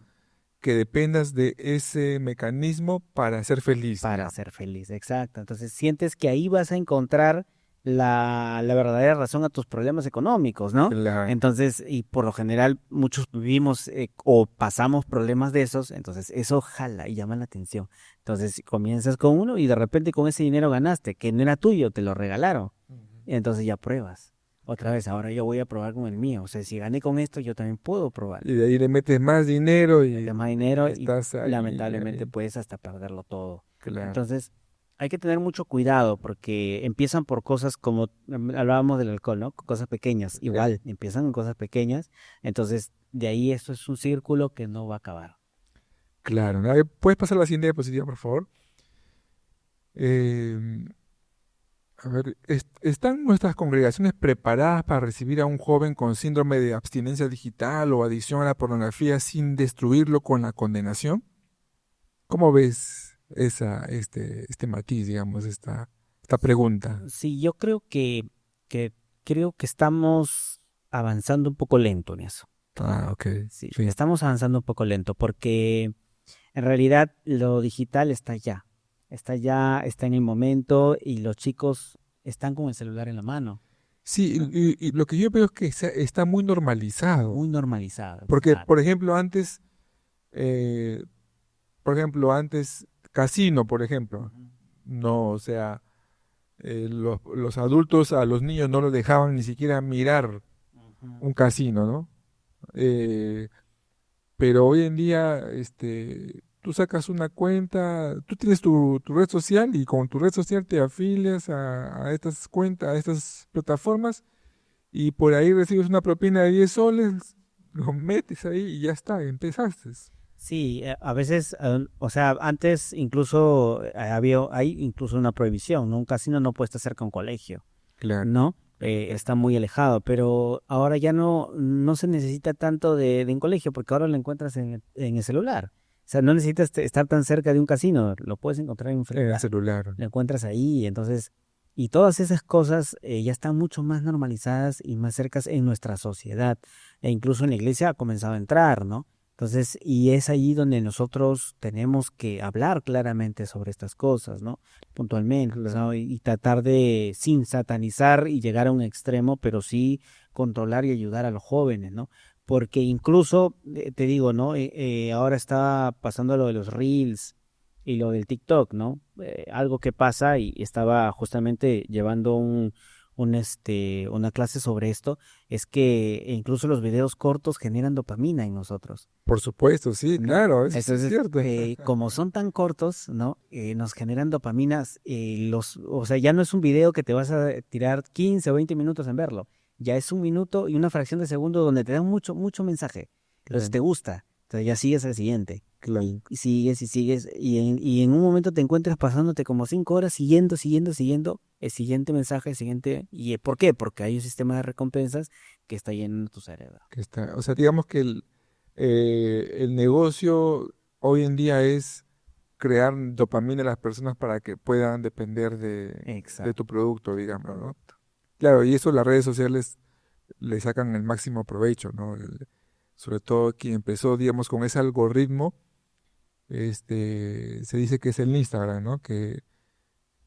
que dependas de ese mecanismo para ser feliz, Para digamos. ser feliz, exacto. Entonces sientes que ahí vas a encontrar la verdadera razón a tus problemas económicos, ¿no? Claro. Entonces, y por lo general muchos vivimos o pasamos problemas de esos, entonces eso jala y llama la atención. Entonces comienzas con uno y de repente con ese dinero ganaste, que no era tuyo, te lo regalaron. Ujú. Y entonces ya pruebas. Otra vez, ahora yo voy a probar con el mío. O sea, si gané con esto, yo también puedo probar. Y de ahí le metes más dinero Metes y más dinero y estás ahí, lamentablemente ahí. puedes hasta perderlo todo. Claro. Entonces, hay que tener mucho cuidado porque empiezan por cosas como hablábamos del alcohol, ¿no? Cosas pequeñas, Ya. igual, empiezan en cosas pequeñas. Entonces, de ahí esto es un círculo que no va a acabar. Claro. A ver, ¿puedes pasar la siguiente diapositiva, por favor? Eh, a ver, ¿están nuestras congregaciones preparadas para recibir a un joven con síndrome de abstinencia digital o adicción a la pornografía sin destruirlo con la condenación? ¿Cómo ves este matiz, digamos, esta pregunta? Sí, yo que creo que estamos avanzando un poco lento en eso. Ah, ok, Sí, sí, estamos avanzando un poco lento porque en realidad lo digital está ya, está en el momento y los chicos están con el celular en la mano, sí, ¿no? y lo que yo veo es que está muy normalizado, Muy normalizado, porque, claro. eh, por ejemplo, antes, casino, por ejemplo, Ujú, no, o sea, los adultos a los niños no los dejaban ni siquiera mirar ujú. un casino, ¿no? Eh, Pero hoy en día, tú sacas una cuenta, tú tienes tu red social y con tu red social te afilias a estas cuentas, a estas plataformas y por ahí recibes una propina de 10 soles, lo metes ahí y ya está, empezaste. Sí, a veces, o sea, antes incluso hay incluso una prohibición, ¿no? Un casino no puede estar cerca de un colegio, Claro. ¿no? Está muy alejado, pero ahora ya no se necesita tanto de un colegio porque ahora lo encuentras en el celular. O sea, no necesitas estar tan cerca de un casino, lo puedes encontrar en un En el celular, celular. lo encuentras ahí, entonces, y todas esas cosas ya están mucho más normalizadas y más cercas en nuestra sociedad, e incluso en la iglesia ha comenzado a entrar, ¿no? Entonces, y es allí donde nosotros tenemos que hablar claramente sobre estas cosas, ¿no? Puntualmente, Claro. ¿no? Y tratar de, sin satanizar y llegar a un extremo, pero sí controlar y ayudar a los jóvenes, ¿no? Porque incluso, te digo, ¿no? Ahora está pasando lo de los reels y lo del TikTok, ¿no? Algo que pasa y estaba justamente llevando una clase sobre esto, es que incluso los videos cortos generan dopamina en nosotros. Por supuesto, sí, ¿No? claro, eso sí es Entonces, cierto. como son tan cortos, ¿no? Nos generan dopaminas, o sea, ya no es un video que te vas a tirar 15 o 20 minutos en verlo, ya es un minuto y una fracción de segundo donde te dan mucho, mucho mensaje. Entonces Claro, te gusta, entonces ya sigues al siguiente, claro. y sigues y sigues, y en un momento te encuentras pasándote como 5 horas siguiendo el siguiente mensaje, el siguiente, ¿y por qué? Porque hay un sistema de recompensas que está llenando tu cerebro. O sea, digamos que el negocio hoy en día es crear dopamina en las personas para que puedan depender de tu Exacto. producto, digamos, ¿no? Claro, y eso las redes sociales le sacan el máximo provecho, ¿no? sobre todo quien empezó, digamos, con ese algoritmo, se dice que es el Instagram, ¿no? Que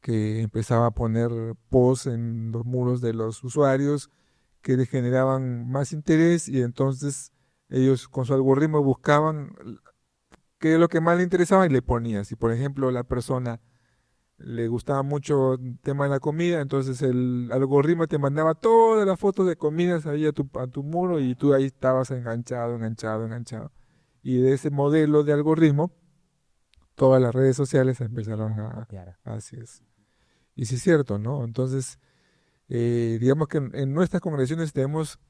empezaba a poner posts en los muros de los usuarios que le generaban más interés y entonces ellos con su algoritmo buscaban qué es lo que más le interesaba y le ponían. Si por ejemplo la persona le gustaba mucho el tema de la comida, entonces el algoritmo te mandaba todas las fotos de comidas ahí a tu muro y tú ahí estabas enganchado, enganchado, enganchado. Y de ese modelo de algoritmo, todas las redes sociales empezaron Claro. así es. Y sí es cierto, ¿no? Entonces, digamos que en nuestras congregaciones debemos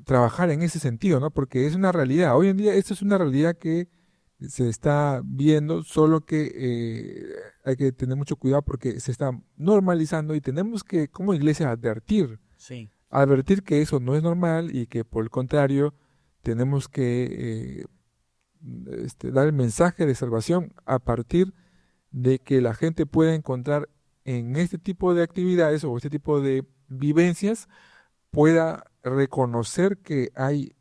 trabajar en ese sentido, ¿no? Porque es una realidad. Hoy en día esto es una realidad que se está viendo, solo que hay que tener mucho cuidado porque se está normalizando y tenemos que, como iglesia, Sí. advertir que eso no es normal y que por el contrario tenemos que dar el mensaje de salvación a partir de que la gente pueda encontrar en este tipo de actividades o este tipo de vivencias, pueda reconocer que hay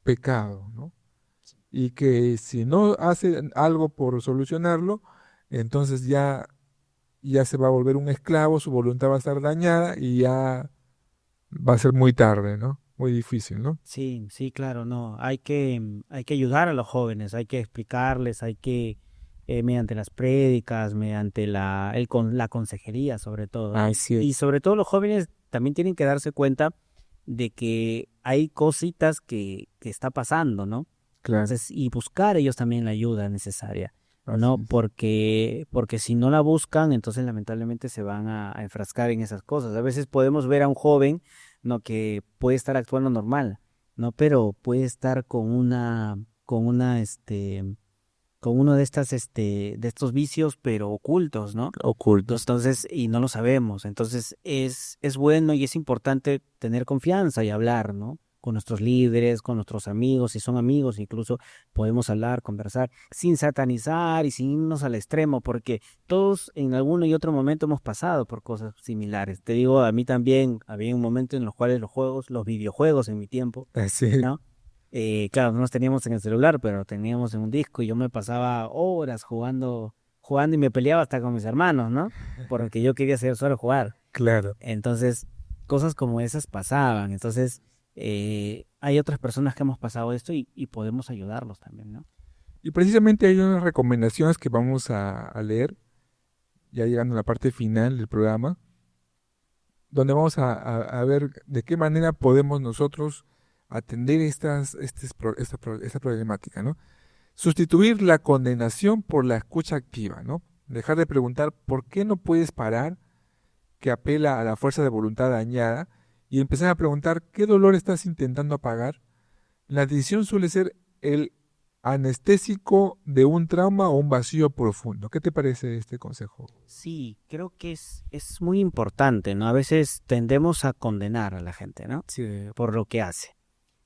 pecado, ¿no? Y que si no hace algo por solucionarlo, entonces ya se va a volver un esclavo, su voluntad va a estar dañada y ya va a ser muy tarde, ¿no? Muy difícil, ¿no? Sí, sí, claro, no. Hay que ayudar a los jóvenes, hay que explicarles, hay que, mediante las prédicas, mediante la consejería, sobre todo. Así Y es. sobre todo los jóvenes también tienen que darse cuenta de que hay cositas que está pasando, ¿no? Claro, Entonces, y buscar ellos también la ayuda necesaria, ¿no? así es. Porque si no la buscan, entonces lamentablemente se van a enfrascar en esas cosas. A veces podemos ver a un joven, ¿no? Que puede estar actuando normal, ¿no? Pero puede estar con uno de de estos vicios, pero ocultos, ¿no? Ocultos. Entonces, y no lo sabemos. Entonces, es bueno y es importante tener confianza y hablar, ¿no? Con nuestros líderes, con nuestros amigos, si son amigos, incluso podemos hablar, conversar, sin satanizar y sin irnos al extremo, porque todos en alguno y otro momento hemos pasado por cosas similares. Te digo, a mí también había un momento en los cuales los videojuegos en mi tiempo, Así es. ¿no? Claro, no los teníamos en el celular, pero teníamos en un disco y yo me pasaba horas jugando y me peleaba hasta con mis hermanos, ¿no? Porque yo quería ser solo jugar. Claro. Entonces, cosas como esas pasaban. Entonces, hay otras personas que hemos pasado esto y podemos ayudarlos también, ¿no? Y precisamente hay unas recomendaciones que vamos a leer, ya llegando a la parte final del programa, donde vamos a ver de qué manera podemos nosotros atender esta problemática, ¿no? Sustituir la condenación por la escucha activa, ¿no? Dejar de preguntar por qué no puedes parar, que apela a la fuerza de voluntad dañada, y empezar a preguntar qué dolor estás intentando apagar. La decisión suele ser el anestésico de un trauma o un vacío profundo. ¿Qué te parece este consejo? Sí, creo que es muy importante, ¿no? A veces tendemos a condenar a la gente, ¿no? Sí, Por lo que hace,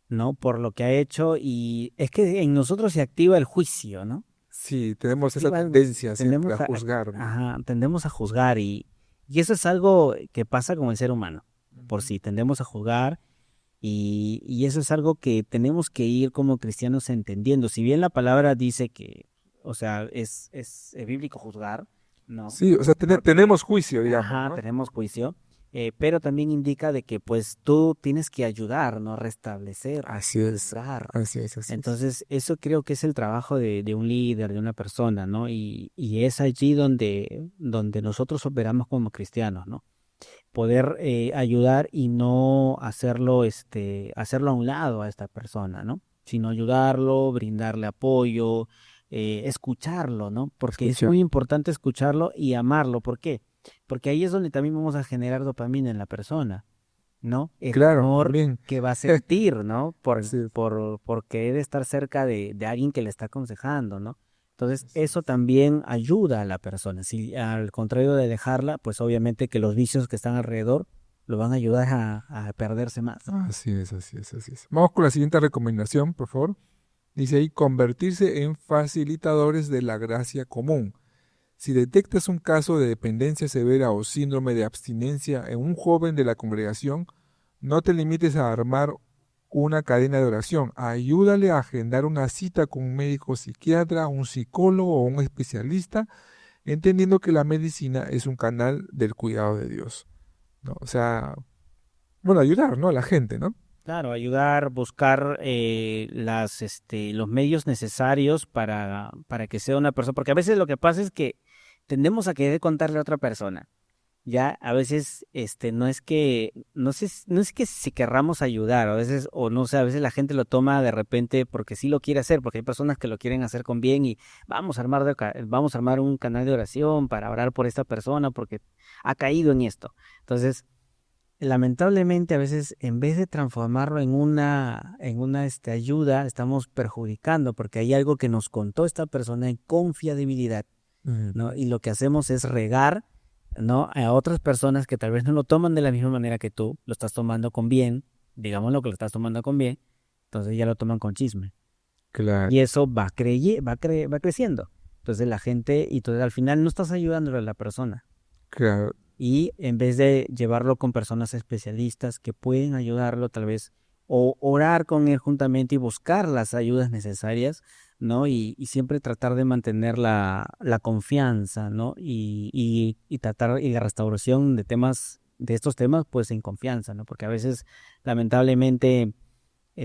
¿no? Por lo que ha hecho y es que en nosotros se activa el juicio, ¿no? sí, tenemos esa Activa- tendencia siempre a tendemos juzgar, ¿no? ajá, tendemos a juzgar y eso es algo que pasa con el ser humano. Por Ujú. si tendemos a juzgar y eso es algo que tenemos que ir como cristianos entendiendo. Si bien la palabra dice que, o sea, es bíblico juzgar, ¿no? Sí, o sea, Porque, tenemos juicio, digamos, ajá, ¿no? tenemos juicio, pero también indica de que pues tú tienes que ayudar, ¿no? Restablecer, Así es, restaurar. así es, así es. Entonces, eso creo que es el trabajo de un líder, de una persona, ¿no? Y es allí donde nosotros operamos como cristianos, ¿no? Poder ayudar y no hacerlo a un lado a esta persona, ¿no? Sino ayudarlo, brindarle apoyo, escucharlo, ¿no? Porque es Escucha. muy importante escucharlo y amarlo. ¿Por qué? Porque ahí es donde también vamos a generar dopamina en la persona, ¿no? El Claro, amor también. que va a sentir, ¿no? Así es, Por querer estar cerca de alguien que le está aconsejando, ¿no? Entonces, así eso es. también ayuda a la persona. Si al contrario de dejarla, pues obviamente que los vicios que están alrededor lo van a ayudar a perderse más. Así es, así es, así es. Vamos con la siguiente recomendación, por favor. Dice ahí, convertirse en facilitadores de la gracia común. Si detectas un caso de dependencia severa o síndrome de abstinencia en un joven de la congregación, no te limites a armar una cadena de oración. Ayúdale a agendar una cita con un médico psiquiatra, un psicólogo o un especialista, entendiendo que la medicina es un canal del cuidado de Dios, ¿no? O sea, bueno, ayudar, ¿no? A la gente, ¿no? Claro, ayudar, buscar los medios necesarios para que sea una persona, porque a veces lo que pasa es que tendemos a querer contarle a otra persona. Ya a veces no es que no es que si querramos ayudar, a veces o no sé, a veces la gente lo toma de repente porque sí lo quiere hacer, porque hay personas que lo quieren hacer con bien y vamos a armar un canal de oración para orar por esta persona porque ha caído en esto. Entonces, lamentablemente a veces en vez de transformarlo en una ayuda, estamos perjudicando porque hay algo que nos contó esta persona en confiabilidad, Mm, ¿no? Y lo que hacemos es regar, ¿no? A otras personas que tal vez no lo toman de la misma manera que tú, lo estás tomando con bien, digámoslo que lo estás tomando con bien, entonces ya lo toman con chisme. claro, Y eso va creciendo. Entonces la gente, y entonces al final no estás ayudándole a la persona. claro. Y en vez de llevarlo con personas especialistas que pueden ayudarlo tal vez, o orar con él juntamente y buscar las ayudas necesarias, ¿no? Y siempre tratar de mantener la confianza, ¿no? Y tratar y la restauración de estos temas, pues en confianza, ¿no? Porque a veces, lamentablemente,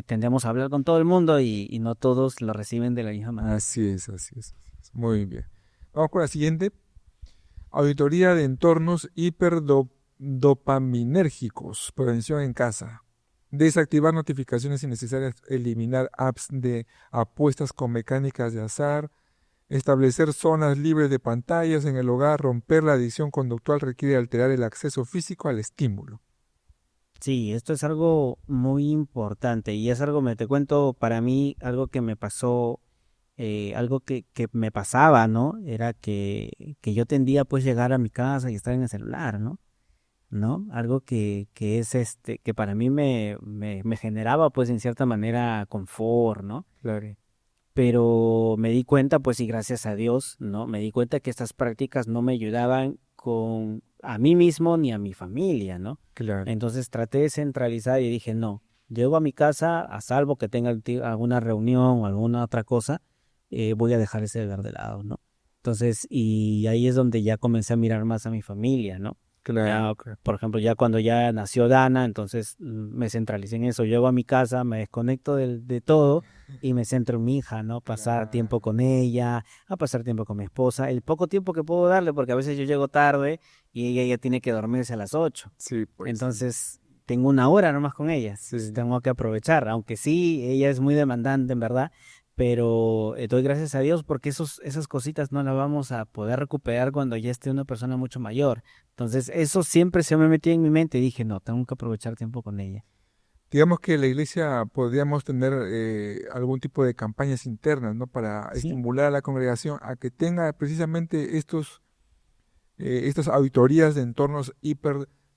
tendemos a hablar con todo el mundo y no todos lo reciben de la misma manera. Así es, así es, así es. Muy bien. Vamos con la siguiente. Auditoría de entornos hiperdopaminérgicos. Prevención en casa. Desactivar notificaciones innecesarias, eliminar apps de apuestas con mecánicas de azar, establecer zonas libres de pantallas en el hogar, romper la adicción conductual requiere alterar el acceso físico al estímulo. Sí, esto es algo muy importante y es algo, me te cuento, para mí, algo que me pasó, algo que me pasaba, ¿no? Era que yo tendía pues llegar a mi casa y estar en el celular, ¿no? ¿No? Algo que es que para mí me generaba pues en cierta manera confort, ¿no? Claro, Pero me di cuenta, pues y gracias a Dios, ¿no? Me di cuenta que estas prácticas no me ayudaban con a mí mismo ni a mi familia, ¿no? claro. Entonces traté de centralizar y dije, no, llego a mi casa, a salvo que tenga alguna reunión o alguna otra cosa, voy a dejar ese celular de lado, ¿no? Entonces, y ahí es donde ya comencé a mirar más a mi familia, ¿no? Claro, Ya, claro. por ejemplo, ya cuando ya nació Dana, entonces me centralicé en eso. Llego a mi casa, me desconecto de todo y me centro en mi hija, ¿no? Pasar tiempo Claro. con ella, a pasar tiempo con mi esposa, el poco tiempo que puedo darle, porque a veces yo llego tarde y ella ya tiene que dormirse a las 8. Sí, pues sí. Entonces, tengo una hora nomás con ella. Entonces, Sí. tengo que aprovechar, aunque sí, ella es muy demandante, en verdad, pero doy gracias a Dios porque esas cositas no las vamos a poder recuperar cuando ya esté una persona mucho mayor. Entonces, eso siempre se me metió en mi mente y dije, no, tengo que aprovechar tiempo con ella. Digamos que la iglesia podríamos tener algún tipo de campañas internas, ¿no? Para Sí, estimular a la congregación a que tenga precisamente estas auditorías de entornos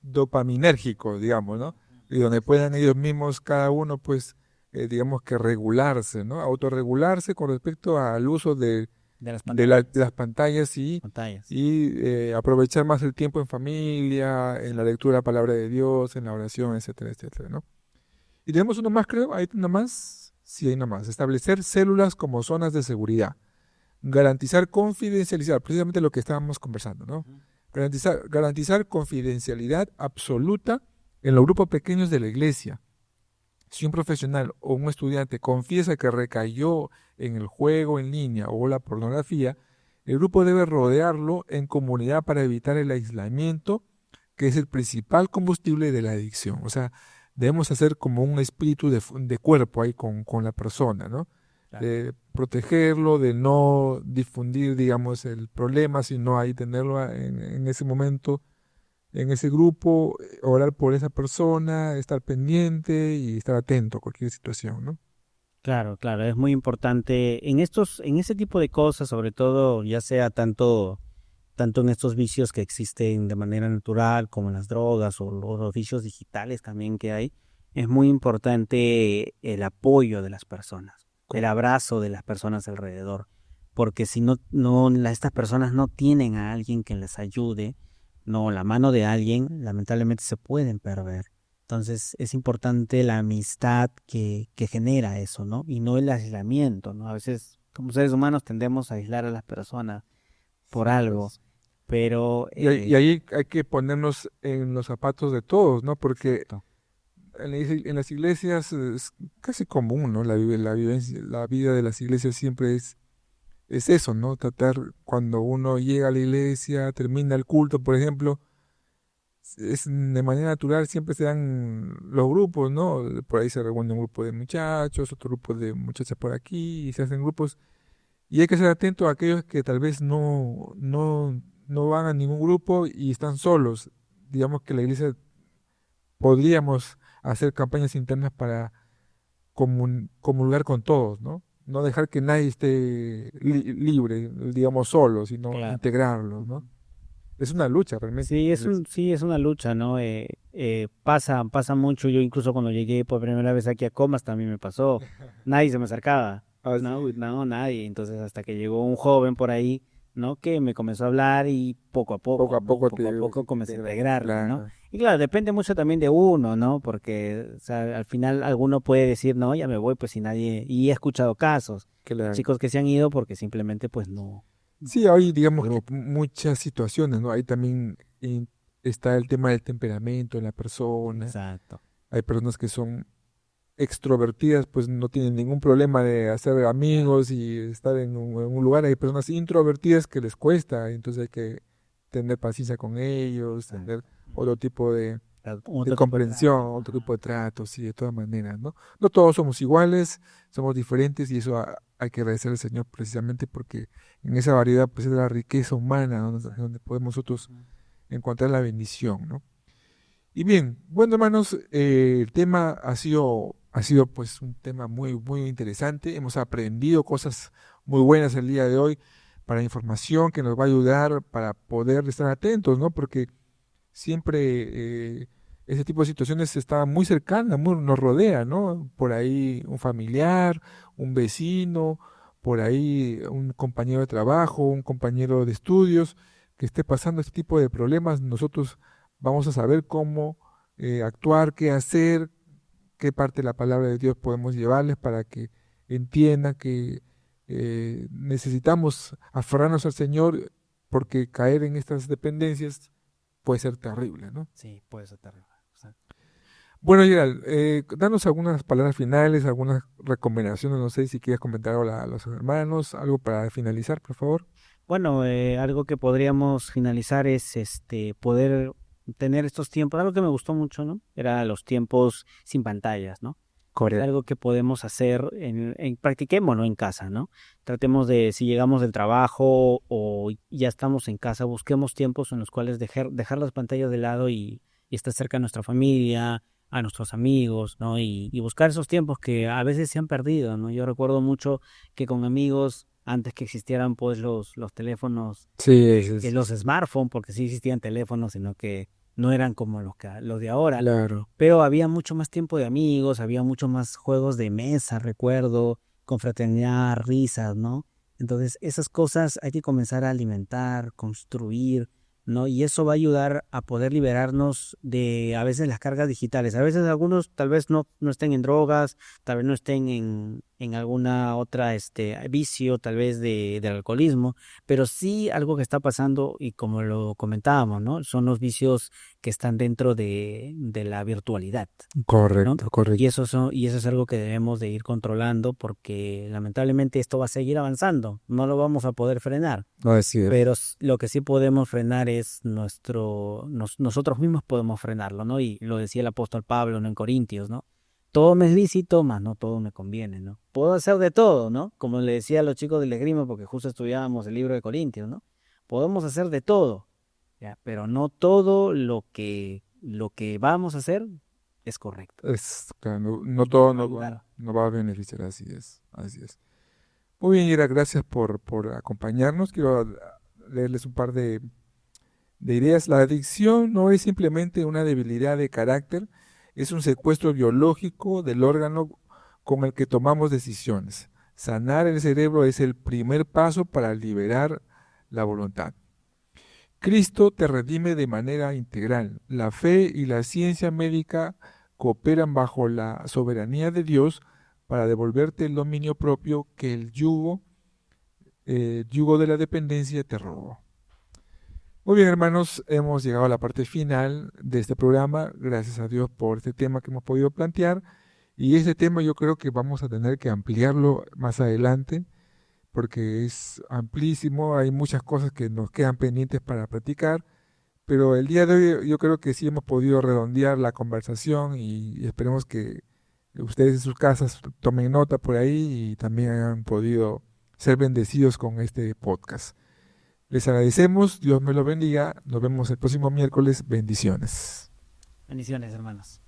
hiperdopaminérgicos, digamos, ¿no? Y donde puedan ellos mismos, cada uno, pues, digamos que regularse, ¿no? Autorregularse con respecto al uso de las de las pantallas pantallas. y aprovechar más el tiempo en familia, en la lectura de la palabra de Dios, en la oración, etcétera, etcétera, ¿no? Y tenemos uno más, creo, hay uno más, sí, hay uno más. Establecer células como zonas de seguridad. Garantizar confidencialidad, precisamente lo que estábamos conversando, ¿no? Garantizar confidencialidad absoluta en los grupos pequeños de la iglesia. Si un profesional o un estudiante confiesa que recayó en el juego en línea o la pornografía, el grupo debe rodearlo en comunidad para evitar el aislamiento, que es el principal combustible de la adicción. O sea, debemos hacer como un espíritu de cuerpo ahí con la persona, ¿no? Claro. De protegerlo, de no difundir, digamos, el problema, sino ahí tenerlo en ese momento en ese grupo, orar por esa persona, estar pendiente y estar atento a cualquier situación, ¿no? Claro, claro, es muy importante en ese tipo de cosas, sobre todo, ya sea tanto en estos vicios que existen de manera natural, como en las drogas o los vicios digitales también que hay, es muy importante el apoyo de las personas, el Correcto. abrazo de las personas alrededor, porque si estas personas no tienen a alguien que les ayude, no, la mano de alguien, lamentablemente se pueden perder. Entonces es importante la amistad que genera eso, ¿no? Y no el aislamiento, ¿no? A veces como seres humanos tendemos a aislar a las personas por Sí, algo, pues. pero Y ahí hay que ponernos en los zapatos de todos, ¿no? Porque exacto, en las iglesias es casi común, ¿no? La vida de las iglesias siempre es eso, ¿no? Tratar cuando uno llega a la iglesia, termina el culto, por ejemplo, es de manera natural, siempre se dan los grupos, ¿no? Por ahí se reúne un grupo de muchachos, otro grupo de muchachas por aquí, y se hacen grupos. Y hay que ser atento a aquellos que tal vez no van a ningún grupo y están solos. Digamos que la iglesia podríamos hacer campañas internas para comulgar con todos, ¿no? No dejar que nadie esté libre, digamos, solo, sino claro. integrarlos, ¿no? Ujú. Es una lucha realmente. Sí, es una lucha, ¿no? Pasa mucho. Yo incluso cuando llegué por primera vez aquí a Comas también me pasó. Nadie se me acercaba, Así no, es. no, nadie. Entonces hasta que llegó un joven por ahí, ¿no? Que me comenzó a hablar y poco a Poco poco, a ¿no? poco te Poco a poco te comencé a integras, integrarme, ¿no? claro, Y claro, depende mucho también de uno, ¿no? Porque, o sea, al final alguno puede decir, no, ya me voy, pues si nadie. Y he escuchado casos de claro. chicos que se han ido porque simplemente, pues no. Sí, hay digamos que Grupo. muchas situaciones, ¿no? Ahí también está el tema del temperamento de la persona. Exacto. Hay personas que son extrovertidas, pues no tienen ningún problema de hacer amigos y estar en un lugar. Hay personas introvertidas que les cuesta, entonces hay que tener paciencia con ellos, tener Exacto. otro tipo de Otro tipo de comprensión, trato. otro tipo Ajá. de trato, sí, de todas maneras, ¿no? No todos somos iguales, somos diferentes y eso hay que agradecer al Señor precisamente porque en esa variedad pues es la riqueza humana, ¿no? Donde podemos nosotros Ujú. encontrar la bendición, ¿no? Y bien, bueno, hermanos, el tema ha sido pues un tema muy interesante. Hemos aprendido cosas muy buenas el día de hoy para información que nos va a ayudar para poder estar atentos, ¿no? Porque siempre ese tipo de situaciones está muy cercana, nos rodea, ¿no? Por ahí un familiar, un vecino, por ahí un compañero de trabajo, un compañero de estudios que esté pasando este tipo de problemas, nosotros vamos a saber cómo actuar, qué hacer, qué parte de la palabra de Dios podemos llevarles para que entiendan que necesitamos aferrarnos al Señor porque caer en estas dependencias puede ser terrible, ¿no? Sí, puede ser terrible. Exacto. Bueno, Gerald, danos algunas palabras finales, algunas recomendaciones, no sé si quieres comentar a los hermanos, algo para finalizar, por favor. Bueno, algo que podríamos finalizar es poder tener estos tiempos. Algo que me gustó mucho, ¿no? Era los tiempos sin pantallas, ¿no? Es Correcto. algo que podemos hacer practiquémoslo en casa, ¿no? Tratemos de, si llegamos del trabajo o ya estamos en casa, busquemos tiempos en los cuales dejar las pantallas de lado y estar cerca de nuestra familia, a nuestros amigos, ¿no? Y buscar esos tiempos que a veces se han perdido, ¿no? Yo recuerdo mucho que con amigos, antes que existieran pues los teléfonos, Sí, los smartphones, porque sí existían teléfonos, sino que no eran como los de ahora, claro. pero había mucho más tiempo de amigos, había mucho más juegos de mesa, recuerdo, confraternidad, risas, ¿no? Entonces, esas cosas hay que comenzar a alimentar, construir, ¿no? Y eso va a ayudar a poder liberarnos de a veces las cargas digitales. A veces algunos tal vez no estén en drogas, tal vez no estén en alguna otra vicio, tal vez del alcoholismo, pero sí algo que está pasando y como lo comentábamos, ¿no? Son los vicios que están dentro de la virtualidad, ¿no? Correcto, correcto. Y eso es algo que debemos de ir controlando porque lamentablemente esto va a seguir avanzando, no lo vamos a poder frenar, No decir. pero lo que sí podemos frenar es nosotros mismos podemos frenarlo, ¿no? Y lo decía el apóstol Pablo, ¿no? En Corintios, ¿no? Todo me es lícito, mas no todo me conviene, ¿no? Puedo hacer de todo, ¿no? Como le decía a los chicos del esgrima, porque justo estudiábamos el libro de Corintios, ¿no? Podemos hacer de todo, ¿ya? Pero no todo lo que vamos a hacer es correcto. Claro, no No todo va a ayudar. nos va a beneficiar, así es, así es. Muy bien, Ira, gracias por acompañarnos. Quiero leerles un par de ideas. La adicción no es simplemente una debilidad de carácter, es un secuestro biológico del órgano con el que tomamos decisiones. Sanar el cerebro es el primer paso para liberar la voluntad. Cristo te redime de manera integral. La fe y la ciencia médica cooperan bajo la soberanía de Dios para devolverte el dominio propio que el yugo de la dependencia te robó. Muy bien, hermanos, hemos llegado a la parte final de este programa. Gracias a Dios por este tema que hemos podido plantear. Y este tema yo creo que vamos a tener que ampliarlo más adelante porque es amplísimo, hay muchas cosas que nos quedan pendientes para practicar, pero el día de hoy yo creo que sí hemos podido redondear la conversación y esperemos que ustedes en sus casas tomen nota por ahí y también hayan podido ser bendecidos con este podcast. Les agradecemos, Dios me lo bendiga, nos vemos el próximo miércoles, bendiciones. Bendiciones, hermanos.